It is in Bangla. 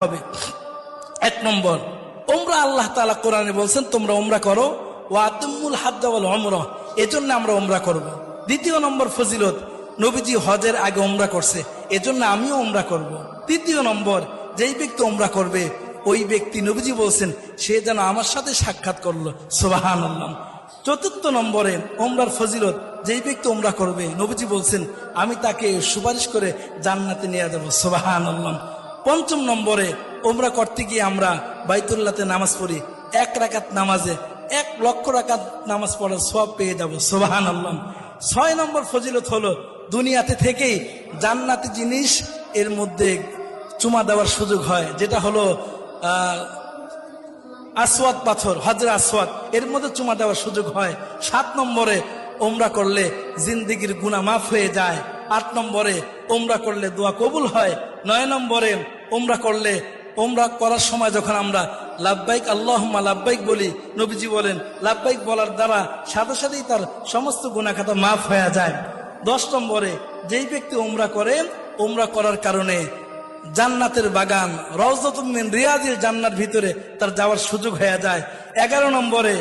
হবে। এক নম্বর, উমরা আল্লাহ তাআলা কোরআনে বলছেন তোমরা উমরা করো, ওয়া আতিমুল হাজ্জ ওয়াল উমরা, এজন্য আমরা উমরা করব। দ্বিতীয় নম্বর ফজিলত, নবীজি হজের আগে উমরা করছে, এজন্য আমিও উমরা করব। তৃতীয় নম্বর, যেই ব্যক্তি উমরা করবে ওই ব্যক্তি নবীজি বলছেন সে যেন আমার সাথে সাক্ষাৎ করলো, সুবহানাল্লাহ। চতুর্থ নম্বরে উমরার ফজিলত, যেই ব্যক্তি উমরা করবে নবীজি বলছেন আমি তাকে সুপারিশ করে জান্নাতে নিয়ে যাব, সুবহানাল্লাহ। পঞ্চম নম্বরে, উমরা করতে গিয়ে আমরা বাইতুল্লাহতে নামাজ পড়ি, 1 রাকাত নামাজে 1 লক্ষ রাকাত নামাজ পড়ার সওয়াব পেয়ে যাব, সুবহানাল্লাহ। 6 নম্বর ফজিলত হলো দুনিয়াতে থেকেই জান্নাতি জিনিস এর মধ্যে চুমা দেওয়ার সুযোগ হয়, যেটা হলো আসওয়াদ পাথর, হজরে আসওয়াদ, এর মধ্যে চুমা দেওয়ার সুযোগ হয়। 7 নম্বরে, উমরা করলে জিন্দেগির গুনাহ মাফ হয়ে যায়। 8 নম্বরে, উমরা করলে দোয়া কবুল হয়। 9 নম্বরে, উমরা করলে উমরা করার সময় যখন আমরা লাব্বাইক আল্লাহুম্মা লাব্বাইক বলি, নবীজি বলেন লাব্বাইক বলার দ্বারা সাথে সাথেই তার সমস্ত গুনাহ খাতা মাফ হয়ে যায়। 10 নম্বরে, যেই ব্যক্তি উমরা করেন, উমরা করার কারণে জান্নাতের বাগান রওজাতুম মিন রিয়াজিল জান্নাত ভিতরে তার যাওয়ার সুযোগ হয়ে যায়। 11 নম্বরে,